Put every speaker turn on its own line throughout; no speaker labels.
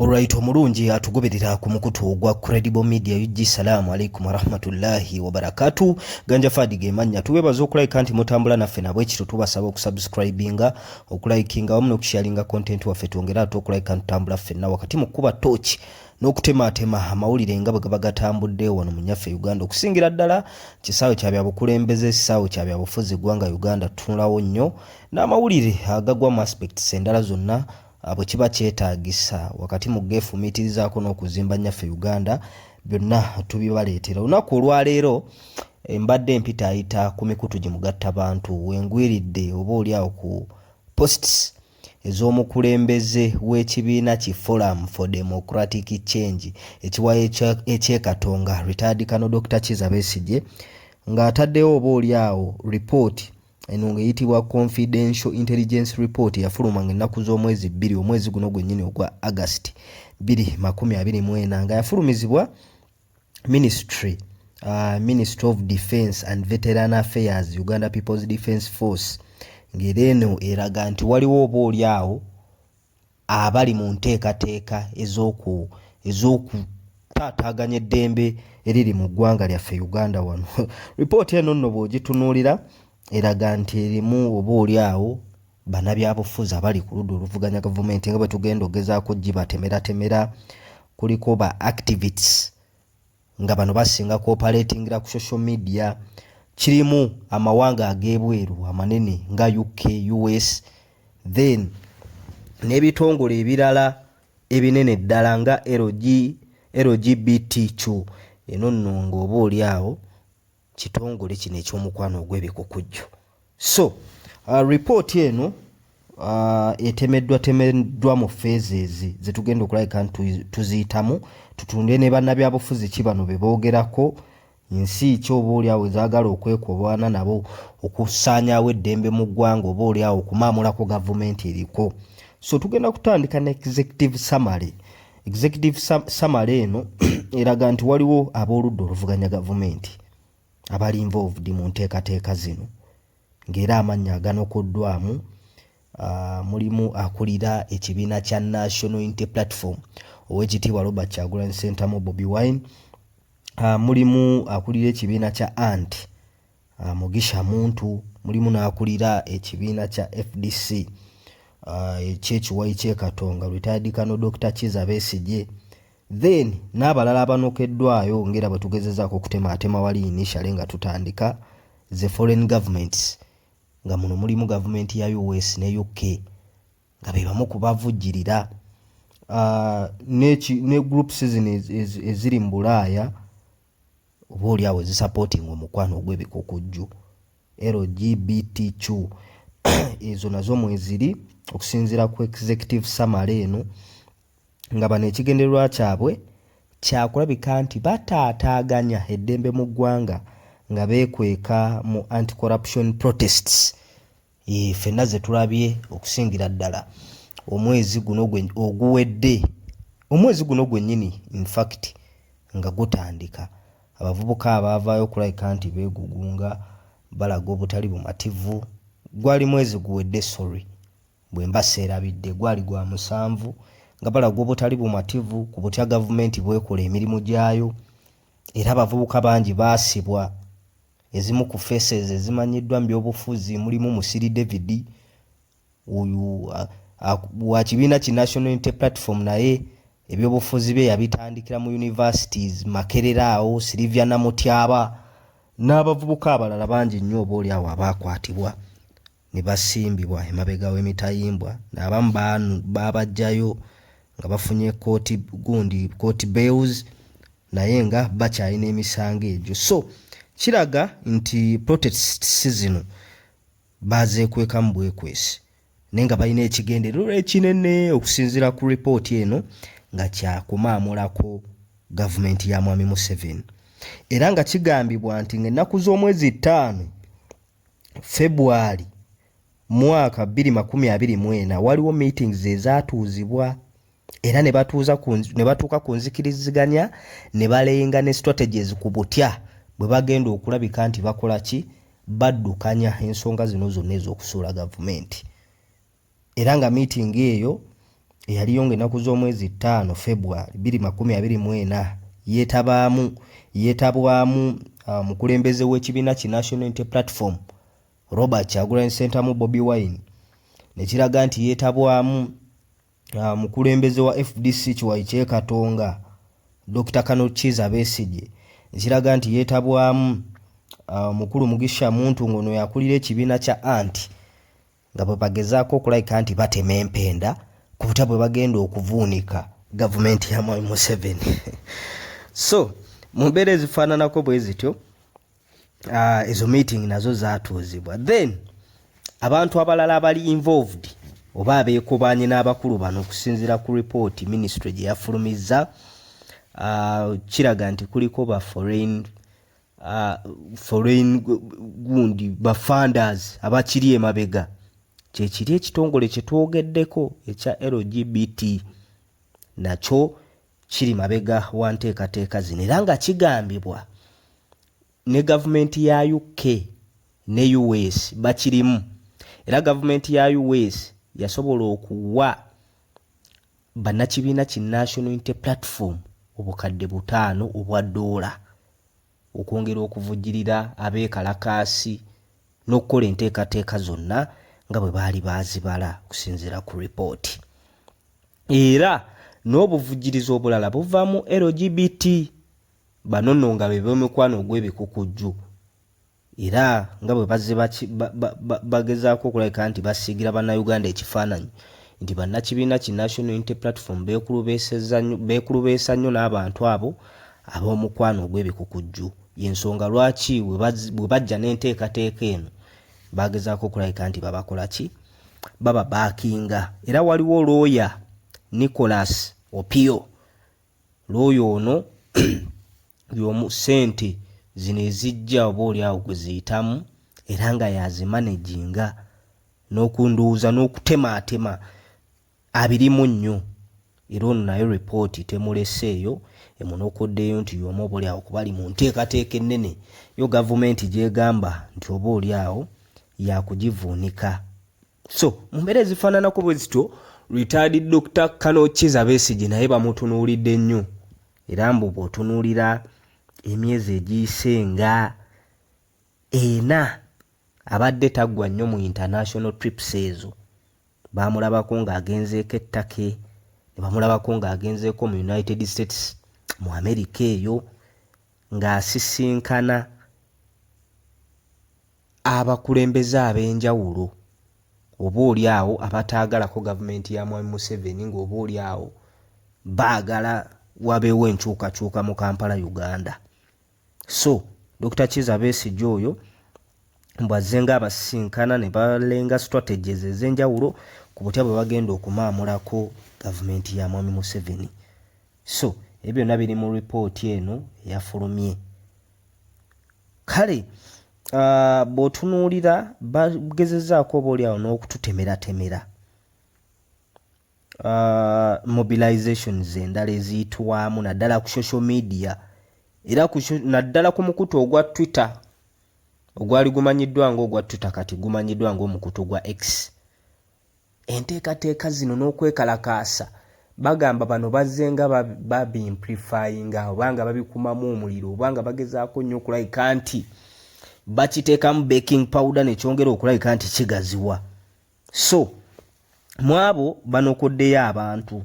Alright, omulungi atugoberera ku mukutu ogwa Credible Media UG. Salamu alaikum warahmatullahi wabarakatuh. Ganja Fadige manya tuwebaza okulike anti mutambula naffe nabwe ekiro tubasaba okusubscribinga, okulikinga wamu n'okusharinga content waffe twongera okulike anti tambula ffenna wakati mu kuba torch n'okutematema amawulire nga bwe gaba gatambudde wano mu nyaffe Uganda okusingira ddala kisaawe kya byabukulembeze kisaawe kya byabufuzi ggwanga Uganda tunulawo nnyo n'amawulire agagwa mu aspects endala zonna abo kiba kyetaagisa wakati mu geefumiitirizaako n'okuzimba nyaffe Uganda byonna tubibaleetera. Olunaku olwaleero embadde empita ayita ku mikutu gye mugatta bantu wengwiridde oba oli awo ku posts ez'omukulembeze w'ekibiina ki Forum for Democratic Change ekiwayo ekyekatonga retired Colonel Dr. Kizza Besigye ng'ataddewo oba oli awo report eno ng'eyitibwa Confidential Intelligence Report yafulumanga ennaku z'omwezi 2 omwezi guno gwennyini ogwa August 2024 nga yafulumizibwa Ministry of Defence and Veteran Affairs Uganda People's Defence Force ng'era eno eraga nti waliwo oba oli awo abali mu nteekateeka ez'okutaataaganya eddembe eriri mu ggwanga lyaffe Uganda wano. Report eno nno bw'ogitunuulira eraga nti erimu oba oli awo bannabyabufuzi abali ku ludda oluvuganya gavumenti nga bwe tugenda ogezaako gibatemera kuliko ba activists nga bano basinga cooperatingira ku social media. Kirimu amawanga ag'ebweru amanene nga UK, US, then n'ebitongole ebirala ebinene ddala nga LGBTQ. Eno nno ng'oba oli awo kitongole kino ekyomukwano ogw'ebikukujju. So report eno etemeddwa mu phases zetugenda okulabika nti tuziyitamu tutunde ne bannabyabufuzi ki bano be boogerako nsi ki oba oli awo ezaagala okwekobaana nabo okusaanyaawo eddembe mu ggwanga oba oli awo okumaamulako gavumenti eriko. So tugenda kutandika ne executive summary. Executive summary eno eraga nti waliwo ab'oludda oluvuganya gavumenti abali involved mu nteekateeka zino ng'era amannya aganokoddwamu mulimu akulira ekibiina kya National Unity Platform ow'ekitiibwa Robert Kyagulanyi Ssentamu Bobi Wine, mulimu akulira ekibiina kya ANT Mugisha Muntu, mulimu n'akulira ekibiina kya FDC ekyekiwayi ky'ekatonga retired Colonel Dr. Kizza Besigye, then n'abalala abanokeddwayo ngera bwe tugezezaako okutematema wali initially nga tutandika the foreign governments nga muno mulimu gavumenti ya US ne UK nga be bamu kubavujjirira ne groups zino eziri mu Bulaaya oba oli awo ezisupporting omukwano ogw'ebikukujju LGBTQ ezo nazo mweziri okusinziira ku executive summary eno nga bano ekigendererwa kyabwe kyakulabika nti bataataaganya eddembe mu ggwanga nga beekweka mu anti-corruption protests. Ffenna ze tulabye okusingira ddala omwezi guno oguwedde omwezi guno gwennyini in fact nga gutandika abavubuka abaavaayo okulabika nti beegugunga balaga obutali bumativu. Gwali mwezi guwedde bwe mbaseerabidde gwali gwa 7 nga balaga obutali bumativu ku butya gavumenti bwekola emirimu gyayo era abavubuka bangi baasibwa. Ezimu ku faces ezimanyiddwa mu byobufuzi mulimu Musiri David oyo wa kibiina ki National Unity Platform naye ebyobufuzi bye yabitandikira mu universities Makerere awo, Silvia Namutyaba n'abavubuka abalala bangi nnyo oba oli awo abaakwatibwa ne basimbibwa emabega w'emitayimbwa n'abamu baabajjayo nga bafunye court bails naye nga bakyalina emisango egyo. So kiraga nti protests zino bazeekwekamu bwekwesi naye nga balina ekigendererwa ekinene okusinziira ku report eno nga kyakumaamulako gavumenti ya Mwami Museveni era nga kigambibwa nti ng'ennaku z'omwezi 5 February mwaka 2024 waliwo meetings ezaatuuzibwa era ne batuuka ku nzikiriziganya ne balenga ne strategies ku butya bwe bagenda okulabika nti bakola ki baddukanya ensonga zino zonna ez'okusuula gavumenti. Era nga meeting eyo eyaliyo ng'ennaku z'omwezi 5 February 2024 yeetabwamu mukulembeze w'ekibiina ki National Unity Platform Robert Kyagulanyi Ssentamu Bobi Wine, ne kiraga nti yeetabwamu mukulembeze wa FDC Kiwayi Kyekatonga Dr. Kano Kizza Besigye, ne kiraga nti yeetabwamu mukulu Mugisha Muntu ngono yakulira ekibiina kya anti nga bwe bagezaako okulabika nti batema empenda ku butabwe bagenda okuvuunika gavumenti ya Mwami Museveni. So mu mbeera ezifaananako bwe zityo ezo meeting nazo zaatuuzibwa. Then abantu abalala abali involved oba abeekobanye n'abakulu bano okusinziira ku report ministry gye yafulumizza, kiraga nti kuliko ba foreign gundi ba funders abakiri emabega, kyekiri ekitongole kye twogeddeko ekya LGBT nakyo kiri mabega wa nteekateeka zino, era nga kigambibwa ne gavumenti ya UK ne US bakirimu, era gavumenti ya US yasobola okuwa bannakibiina ki National Unity Platform obukadde $5 obwa dola okwongera okuvujjirira abeekalakaasi n'okukola enteekateeka zonna nga bwe baali baazibala okusinziira ku ripooti. Era n'obuvujjirizi obulala buva mu LGBT bano nno nga be b'omukwano ogw'ebikukujju, era nga bwe bazze bagezaako okulabika nti basiigira bannayuganda ekifaananyi nti bannakibiina ki National Unity Platform beekulubeesa nnyo n'abantu abo ab'omukwano ogw'ebikukujju. Y'ensonga lwaki bwe bajja n'enteekateeka eno bagezaako okulabika nti babakola ki, baba baakinga. Era waliwo looya Nicholas Opio, looya ono y'omu ssente zino ezijja oba oli awo gwe ziyitamu era nga yazimanaginga n'okunduuza n'okutemaatema abirimu nnyo, era ono nayo ripooti temuleseeyo emunokoddeyo nti y'omu oba oli awo kubali mu nteekateeka ennene yo gavumenti gyegamba nti oba oli awo yakugivuunika. So mu mbeera ezifaananako bwe zityo retired Dr. Kano Kizza Besigye naye bamutunuulidde nnyo, era mbu bw'otunuulira emyezi egiyise nga 4 abadde taggwa nnyo mu international trips ezo. Baamulabako ng'agenzeeko ettake, ne bamulabako ng'agenzeeko mu United States mu America eyo ng'asisinkana abakulembeze ab'enjawulo oba oli awo abataagalako gavumenti ya Mwami Museveni, ng'oba oli awo baagala wabeewo enkyukakyuka mu Kampala, Uganda. So Dr. Kizza Besigye oyo mbwazze ng'abasisinkana ne balenga strategies ez'enjawulo ku butya bwe bagenda okumaamulako gavumenti ya Mwami Museveni. So ebyo byonna biri mu ripooti eno eyafulumye. Kale bw'otunuulira bagezezzaako oba oli awo n'okututemeratemera mobilizations endala eziyitwamu naddala ku social media, era naddala ku mukutu ogwa Twitter ogwali gumanyiddwa ng'ogwa Twitter kati gumanyiddwa ng'omukutu gwa X. Enteekateeka zino n'okwekalakaasa bagamba bano bazze nga babimplifyinga obanga babikumamu omuliro obanga bagezaako nnyo okulabika nti bakiteekamu baking powder nekyongera okulabika nti kigaziwa. So mu abo banokoddeyo abantu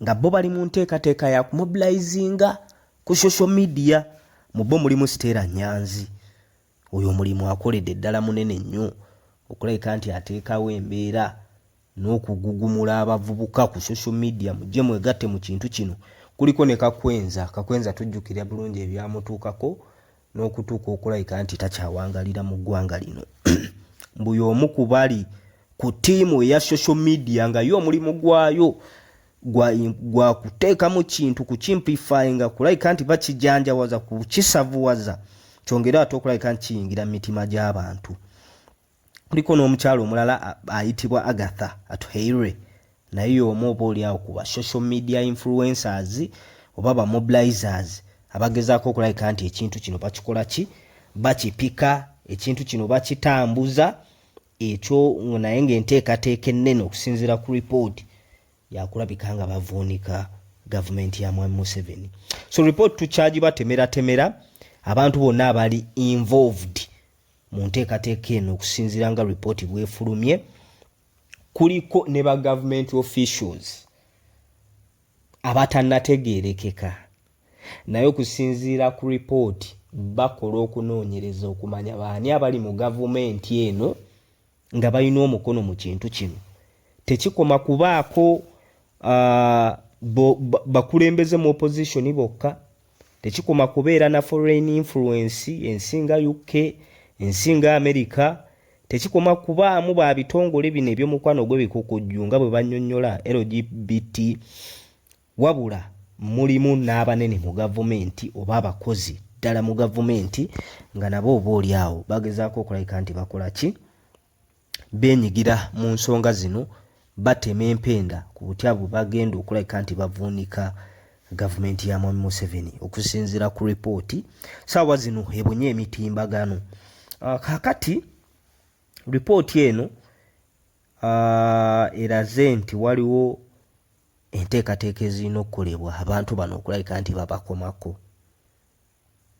nga bo bali mu nteekateeka ya kumobilizinga ku social media. Mu bo mulimu Stella Nyanzi, oyo omulimu akoledde ddala munene nnyo okulabika nti ateekawo embeera n'okugugumula abavubuka ku social media mujje mwegatte mu kintu kino. Kuliko ne Kakwenza tujjukira bulungi ebyamutuukako n'okutuuka okulabika nti takyawangalira mu ggwanga lino. Mbuyo omu ku bali ku ttiimu eya social media nga yo omulimu gwayo gwa kuteekamu kintu kukimplifyinga kulabika nti bakijanjawaza kukisavuwaza kyongera ate okulabika nti kiyingira mu mitima gy'abantu. Kuliko n'omukyalo omulala ayitibwa Agatha Atuheire, naye omu oba oli awo ku ba social media influencers oba ba mobilizers abagezaako okulabika nti ekintu kino bakikola ki, bakipika, ekintu kino bakitambuza, ekyo naye ng'enteekateeka ennene okusinziira ku report yakulabika nga bavuunika gavumenti ya Mwami Museveni. So report tukyagi batemera abantu bonna abali involved mu nteekateeka eno okusinziira nga report bwefulumye. Kuliko ne ba government officials abatannategeerekeka naye okusinziira ku report bakola okunoonyereza okumanya baani abali mu gavumenti eno nga balina omukono mu kintu kino. Tekikoma kubaako bakulembeze mu opposition bokka, tekikoma kubeera na foreign influence ensinga UK, ensinga America, tekikoma kubaamu ba bitongole bino ebyomukwano gw'ebikukujju nga bwe bannyonnyola LGBT, wabula mulimu n'abanene mu gavumenti oba abakozi ddala mu gavumenti nga nabo obaolyawo bagezaako okulabika nti bakola ki, beenyigira mu nsonga zino, batema empenda ku butya bwe bagenda okulabika nti bavuunika gavumenti ya Mwami Museveni okusinziira ku ripooti. Saawa zino ebunye emitimbagano. Kakati ripooti eno eraze nti waliwo enteekateeka ezirina okukolebwa abantu bano okulabika nti babakomako.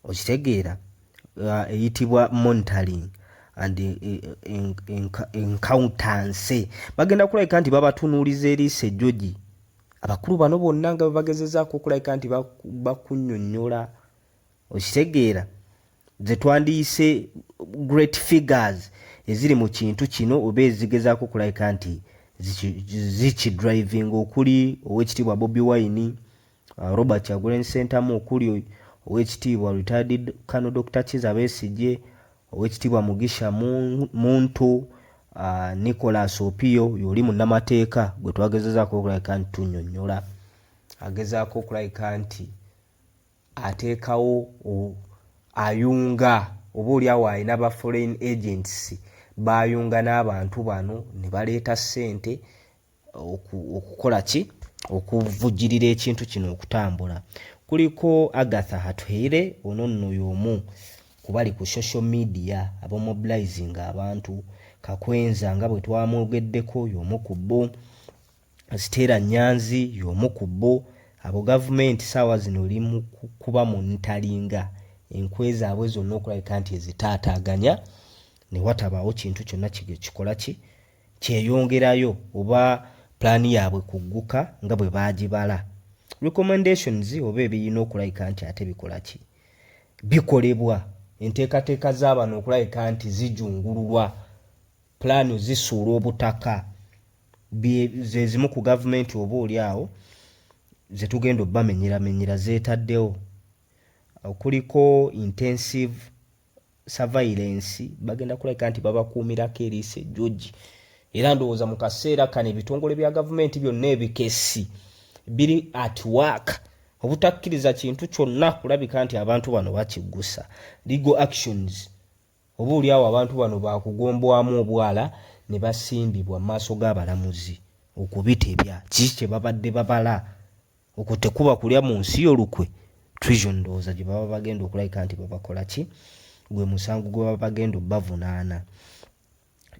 Okitegeera eyitibwa monitoring and encountance. Bagenda kulabika nti babatunuuliza eriisa ejjogi abakulu bano bonna nga bagezezaako okulabika nti bakunnyonnyola. Okitegeera ze twandiyise great figures eziri mu kintu kino oba ezigezaako okulabika nti zikidriving, okuli Oweekitiibwa Bobi Wine, Robert Kyagulanyi Ssentamu, okuli Oweekitiibwa retired Colonel Dr. Kizza Besigye, Oweekitiibwa Mugisha Muntu, Nicholas Opio yoli munnamateeka gwe twagezezaako okulabika nti tunnyonnyola, agezaako okulabika nti ateekawo ayunga oba oliawo alina ba foreign agents bayunga n'abantu bano ne baleeta ssente okukola ki, okuvujjirira ekintu kino okutambula. Kuliko Agatha Hatwere, ono nno y'omu kubali ku social media abamobilizing abantu. Kakwenza nga bwe twamwogeddeko y'omu ku bo, Stella Nyanzi y'omu ku bo. Abo gavumenti saawa zino oli mu kuba mu ntalinga, enkwe zaabwe zonna okulabika nti ezitaataaganya ne watabaawo kintu kyonna kikola ki, kyeyongerayo oba pulaani yaabwe kugguka nga bwe baagibala. Recommendations oba ebiyina okulabika nti ate bikola ki, bikolebwa. Enteekateeka z'abano okulabika nti zijungululwa, pulaani zisuula obutaka. Ze zimu ku gavumenti oba oliawo ze tugenda obbamenyeramenyera zeetaddewo. Kuliko intensive surveillance, bagenda kulabika nti babakuumirako eriisa ejjogi. Era ndowooza mu kaseera kano ebitongole bya gavumenti byonna ebikesi biri at work obutakkiriza kintu kyonna kulabika nti abantu bano bakiggusa. Legal actions oba oliawo abantu bano bakugombwamu obwala ne basimbibwa mu maaso g'abalamuzi okubitebya kiki kye babadde babala. Okwo tekuba kulya mu nsi y'olukwe. Treason ndowooza gye baba bagenda okulabika nti babakola ki, gwe musango gwe baba bagenda obbavunaana.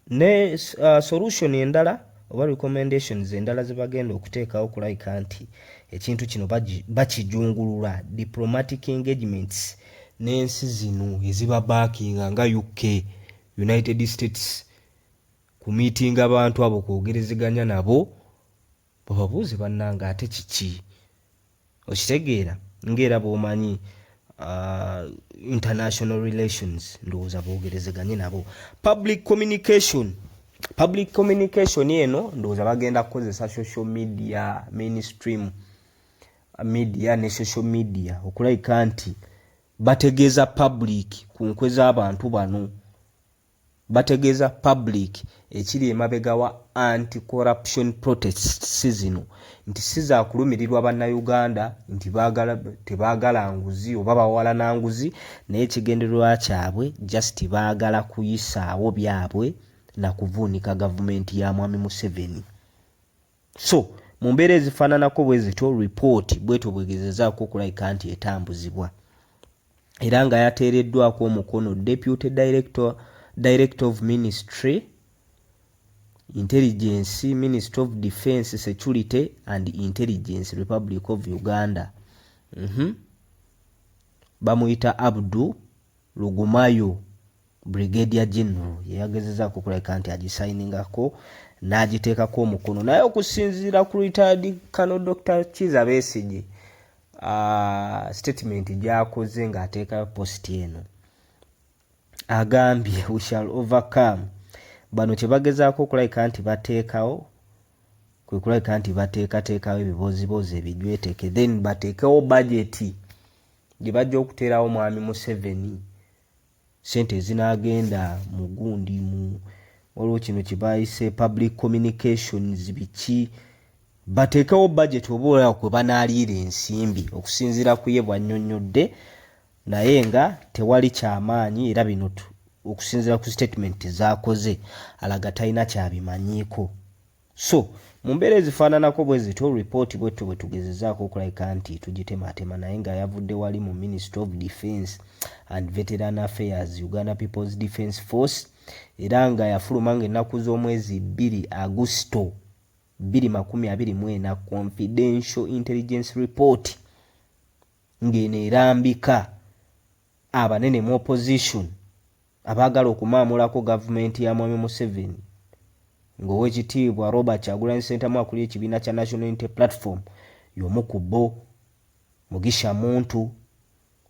Ne solution endala oba recommendations endala ze bagenda okuteekawo okulabika nti ekintu kino bakijungulula, diplomatic engagements n'ensi zino eziba backinga nga UK, United States, ku meeting abantu abo kwogerezeganya nabo bababuuze bannanga ate kiki. Okitegeera ng'era bw'omanyi international relations ndowooza boogerezeganye nabo. Public communication eno ndowooza bagenda kukozesa social media, mainstream media ne social media okulabika nti bategeeza public ku nkwe z'abantu bano, bategeeza public ekiri emabega wa anti-corruption protests zino nti si za kulumirirwa bannayuganda nti tebaagala nguzi oba bawalana nguzi, naye ekigendererwa kyabwe just baagala kuyisaawo byabwe na kuvuunika gavumenti ya Mwami Museveni. So mu mbeera ezifaananako bwe zityo report bwetyo bwegezezaako okulabika nti etambuzibwa, era nga yateereddwako omukono Deputy Director of Ministry Intelligence, Ministry of Defense, Security and Intelligence, Republic of Uganda. Bamuyita Abdu Lugumayo, Brigadier General. Yagezezaako kuleka nti agisainingako n'agiteekako omukono. Naye okusinziira ku retired Colonel Dr. Kizza Besigye, statement gy'akoze ng'ateekayo post eno, agambye we shall overcome. Bano kye bagezaako okulabika nti bateekawo kwe kulabika nti bateekateekawo ebibozibozi ebijweteke, then bateekewo budget gye bajja okuteerawo mwami Museveni, sente ezinaagenda mu gundi mu waliwo kino kye bayise public communications biki, bateekewo budget oba kwe banaalira ensimbi okusinziira ku ye bw'annyonnyodde, naye nga tewali kyamaanyi era bino okusinziira ku statement z'akoze alaga talina kyabimanyiiko. So mu mbeera ezifaananako bwe zityo report bwetyo bwe tugezezaako okulabika nti tugitematema, naye nga yavudde wali mu Ministry of Defense and Veteran Affairs, Uganda People's Defence Force, era nga yafuluma ng'ennaku z'omwezi 2 Agusto 2024 confidential intelligence report ng'eno erambika abanene mu opposition abaagala okumaamulako gavumenti ya mwami Museveni, ng'Oweekitiibwa Robert Kyagulanyi Ssentamu akulira ekibiina kya National Unity Platform y'omu ku bo, Mugisha Muntu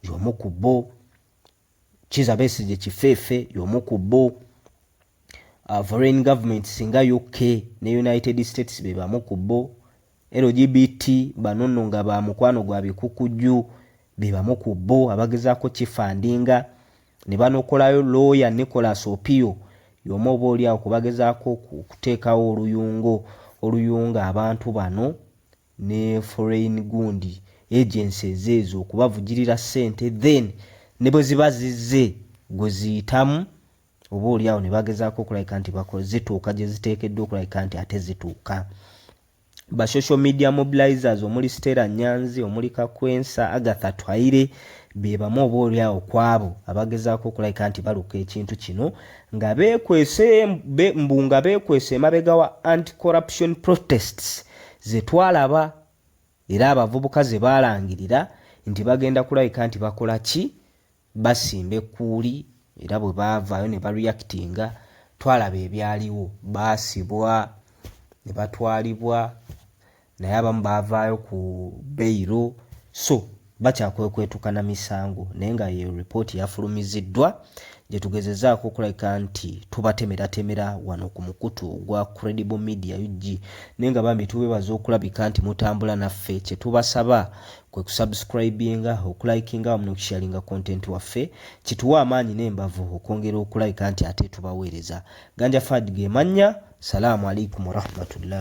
y'omu ku bo, Kizza Besigye Kifeefe y'omu ku bo, foreign government singa UK ne United States be bamu ku bo, LGBT bano nno nga ba mukwano gwa bikukujju be bamu ku bo abagezaako kifandinga, ne banokolayo lawyer Nicholas Opio y'omu oba oli awo kubagezaako okuteekawo oluyunga abantu bano ne foreign gundi agencies ezo okubavugirira ssente, then ne bwe ziba zizze gwe ziyitamu oba oli awo ne bagezaako okulabika nti zituuka gye ziteekeddwa okulabika nti ate zituuka. Ba social media mobilizers omuli Stella Nyanzi, omuli Kakwensa, Agatha Twaire be bamu oba oli awo kwabo abagezaako okulabika nti baluka ekintu kino nga beekwese emabega wa anti-corruption protests ze twalaba era abavubuka ze baalangirira nti bagenda kulabika nti bakola ki, basimba ekkuuli, era bwe baavaayo ne bareactinga twalaba ebyaliwo, baasibwa ne batwalibwa, naye abamu baavaayo ku beyiro, so bakyakwetukana misango, naye nga ye report yafulumiziddwa gye tugezezaako okulabika nti tubatemeratemera wano ku mukutu ogwa Credible Media UG, naye nga bambi tubeebaza okulabika nti mutambula naffe. Kye tubasaba kwe kusubscribinga, okulikinga wamu n'okusharinga content waffe, kituwa amaanyi n'embavu okwongera okulabika nti ate tubaweereza. Ganja Fad ge mannya. Salaamu alaikum wa rahmatullah.